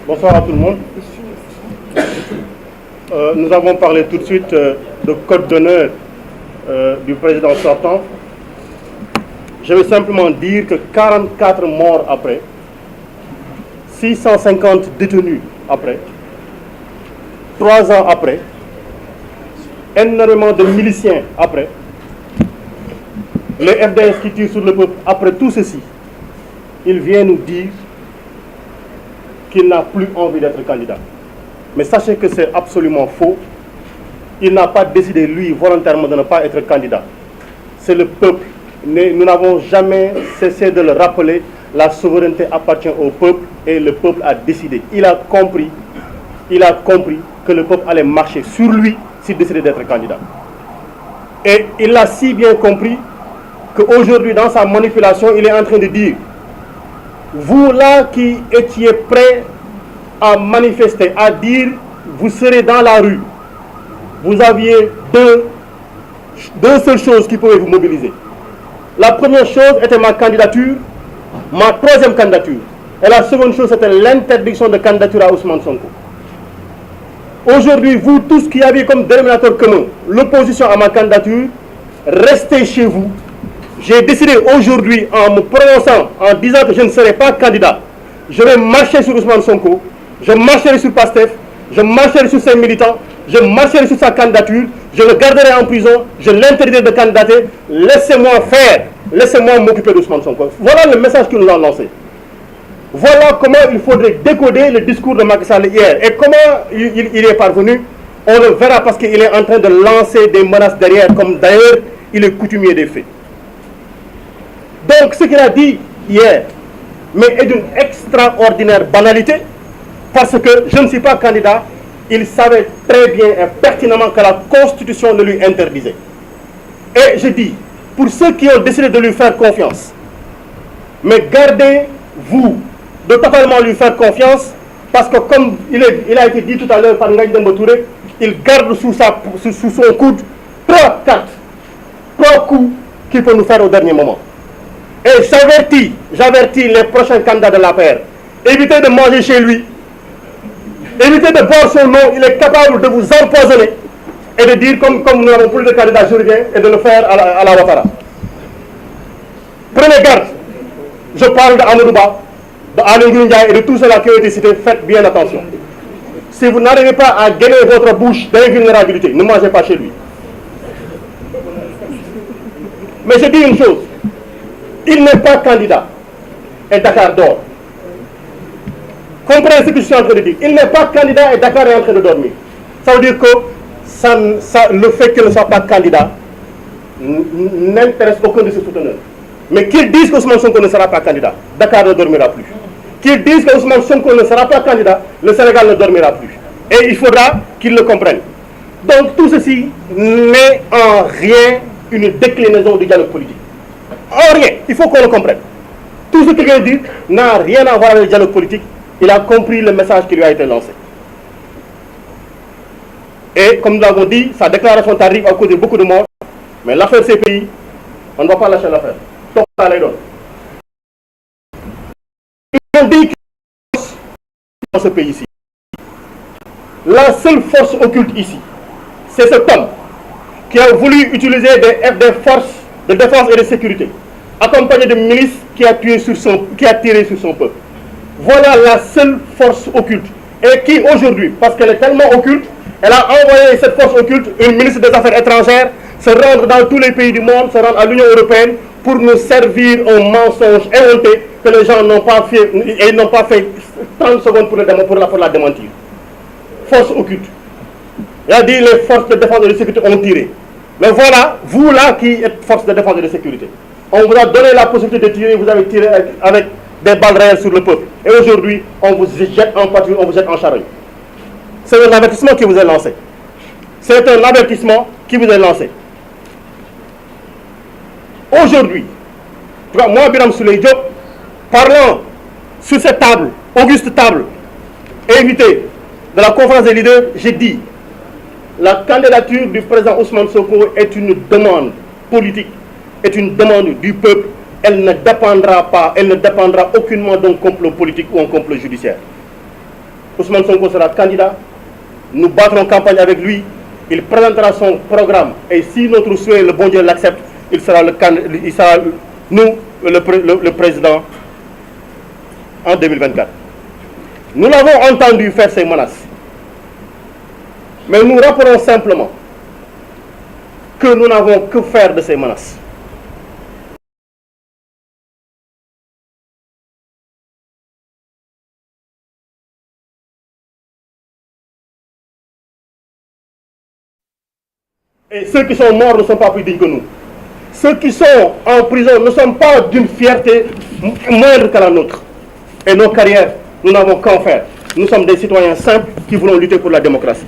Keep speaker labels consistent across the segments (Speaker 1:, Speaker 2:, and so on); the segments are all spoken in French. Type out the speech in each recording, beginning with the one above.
Speaker 1: Bonsoir à tout le monde. Nous avons parlé tout de suite de code d'honneur du président sortant. Je vais simplement dire que 44 morts après, 650 détenus après, 3 ans après, énormément de miliciens après, les FDS qui tirent sur le peuple, après tout ceci, il vient nous dire qu'il n'a plus envie d'être candidat. Mais sachez que c'est absolument faux. Il n'a pas décidé, lui, volontairement de ne pas être candidat. C'est le peuple. Nous n'avons jamais cessé de le rappeler. La souveraineté appartient au peuple et le peuple a décidé. Il a compris que le peuple allait marcher sur lui s'il décidait d'être candidat. Et il a si bien compris qu'aujourd'hui, dans sa manipulation, il est en train de dire: vous là qui étiez prêts à manifester, à dire vous serez dans la rue, vous aviez deux seules choses qui pouvaient vous mobiliser. La première chose était ma candidature, ma troisième candidature. Et la seconde chose, c'était l'interdiction de candidature à Ousmane Sonko. Aujourd'hui, vous tous qui aviez comme dénominateur commun l'opposition à ma candidature, restez chez vous. J'ai décidé aujourd'hui, en me prononçant, en disant que je ne serai pas candidat, je vais marcher sur Ousmane Sonko, je marcherai sur Pastef, je marcherai sur ses militants, je marcherai sur sa candidature, je le garderai en prison, je l'interdirai de candidater. Laissez-moi faire, laissez-moi m'occuper d'Ousmane Sonko. Voilà le message qu'il nous a lancé. Voilà comment il faudrait décoder le discours de Macky Sall hier. Et comment il est parvenu, on le verra, parce qu'il est en train de lancer des menaces derrière, comme d'ailleurs il est coutumier des faits. Donc ce qu'il a dit hier, mais est d'une extraordinaire banalité, parce que je ne suis pas candidat. Il savait très bien et pertinemment que la Constitution le lui interdisait. Et je dis, pour ceux qui ont décidé de lui faire confiance, mais gardez-vous de totalement lui faire confiance, parce que comme il a été dit tout à l'heure par Ngagne Demba Touré, il garde sous son coude 3 coups qu'il peut nous faire au dernier moment. Et j'avertis les prochains candidats de l'APR, évitez de manger chez lui, évitez de boire son nom. Il est capable de vous empoisonner et de dire comme nous n'avons plus de candidats, je reviens, et de le faire à la Ouattara. Prenez garde. Je parle d'Amadou Ba, d'Aly Ngouille Ndiaye et de tous ceux-là qui ont été cités. Faites bien attention. Si vous n'arrivez pas à gainer votre bouche d'invulnérabilité, ne mangez pas chez lui. Mais je dis une chose, il n'est pas candidat et Dakar dort. Comprenez ce que je suis en train de dire. Il n'est pas candidat et Dakar est en train de dormir. Ça veut dire que le fait qu'il ne soit pas candidat n'intéresse aucun de ses souteneurs. Mais qu'ils disent que Ousmane Sonko ne sera pas candidat, Dakar ne dormira plus. Qu'ils disent que Ousmane Sonko ne sera pas candidat, le Sénégal ne dormira plus. Et il faudra qu'ils le comprennent. Donc tout ceci n'est en rien une déclinaison du dialogue politique. En rien, il faut qu'on le comprenne. Tout ce qu'il vient de dire n'a rien à voir avec le dialogue politique. Il a compris le message qui lui a été lancé. Et comme nous l'avons dit, sa déclaration tardive a causé beaucoup de morts. Mais l'affaire CPI, on ne va pas lâcher l'affaire. Donc ça les donne. Ils ont dit que dans ce pays-ci, la seule force occulte ici, c'est cet homme qui a voulu utiliser des forces de défense et de sécurité, accompagné de milices qui a tiré sur son peuple. Voilà la seule force occulte. Et qui aujourd'hui, parce qu'elle est tellement occulte, elle a envoyé cette force occulte, une ministre des Affaires étrangères, se rendre dans tous les pays du monde, se rendre à l'Union européenne pour nous servir un mensonge inventé que les gens n'ont pas fait, et n'ont pas fait 30 secondes pour la démentir. Force occulte. Il a dit les forces de défense et de sécurité ont tiré. Mais voilà, vous là qui êtes force de défense et de sécurité, on vous a donné la possibilité de tirer, vous avez tiré avec des balles réelles sur le peuple. Et aujourd'hui, on vous jette en pâture, on vous jette en charrue. C'est un avertissement qui vous est lancé. C'est un avertissement qui vous est lancé. Aujourd'hui, moi, Birame Souleye Diop, parlant sur cette table, auguste table, invité de la conférence des leaders, j'ai dit la candidature du président Ousmane Sonko est une demande politique, est une demande du peuple. Elle ne dépendra aucunement d'un complot politique ou un complot judiciaire. Ousmane Sonko sera candidat. Nous battrons campagne avec lui. Il présentera son programme. Et si notre souhait, le bon Dieu l'accepte, il sera le président en 2024. Nous l'avons entendu faire ces menaces. Mais nous rappelons simplement que nous n'avons que faire de ces menaces. Et ceux qui sont morts ne sont pas plus dignes que nous. Ceux qui sont en prison ne sont pas d'une fierté moindre que la nôtre. Et nos carrières, nous n'avons qu'en faire. Nous sommes des citoyens simples qui voulons lutter pour la démocratie.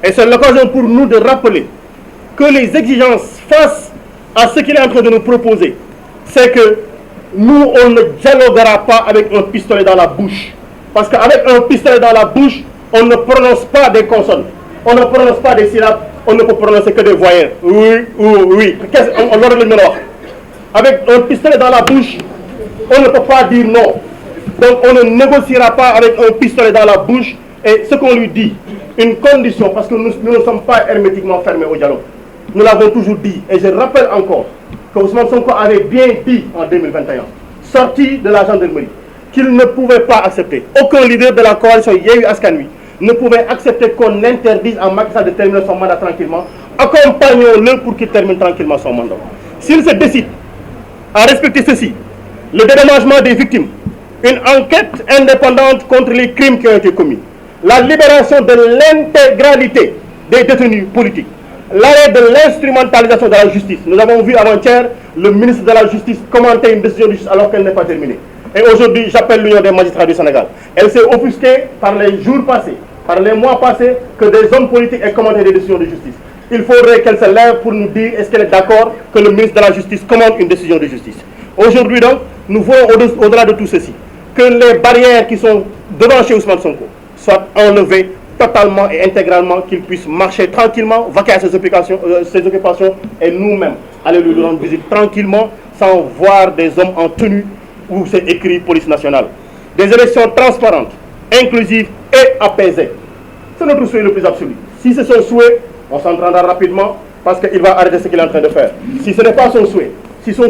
Speaker 1: Et c'est l'occasion pour nous de rappeler que les exigences face à ce qu'il est en train de nous proposer, c'est que nous, on ne dialoguera pas avec un pistolet dans la bouche. Parce qu'avec un pistolet dans la bouche, on ne prononce pas des consonnes. On ne prononce pas des syllabes. On ne peut prononcer que des voyelles. Oui ou oui. Avec un pistolet dans la bouche, on ne peut pas dire non. Donc on ne négociera pas avec un pistolet dans la bouche. Et ce qu'on lui dit, une condition, parce que nous ne sommes pas hermétiquement fermés au dialogue. Nous l'avons toujours dit. Et je rappelle encore que Ousmane Sonko avait bien dit en 2021, sorti de la gendarmerie, qu'il ne pouvait pas accepter. Aucun leader de la coalition Yewwi Askan Wi ne pouvait accepter qu'on interdise à Macky Sall de terminer son mandat tranquillement. Accompagnons-le pour qu'il termine tranquillement son mandat. S'il se décide à respecter ceci, le dédommagement des victimes, une enquête indépendante contre les crimes qui ont été commis, la libération de l'intégralité des détenus politiques, l'arrêt de l'instrumentalisation de la justice. Nous avons vu avant-hier le ministre de la Justice commenter une décision de justice alors qu'elle n'est pas terminée. Et aujourd'hui, j'appelle l'Union des magistrats du Sénégal. Elle s'est offusquée par les jours passés, par les mois passés, que des hommes politiques aient commenté des décisions de justice. Il faudrait qu'elle se lève pour nous dire est-ce qu'elle est d'accord que le ministre de la Justice commande une décision de justice. Aujourd'hui donc, nous voulons au-delà de tout ceci, que les barrières qui sont devant chez Ousmane Sonko soient enlevées totalement et intégralement, qu'il puisse marcher tranquillement, vaquer à ses occupations et nous-mêmes aller lui rendre visite tranquillement sans voir des hommes en tenue où c'est écrit police nationale. Des élections transparentes, inclusives et apaisées. C'est notre souhait le plus absolu. Si c'est son souhait, on s'entendra rapidement parce qu'il va arrêter ce qu'il est en train de faire. Si ce n'est pas son souhait, si son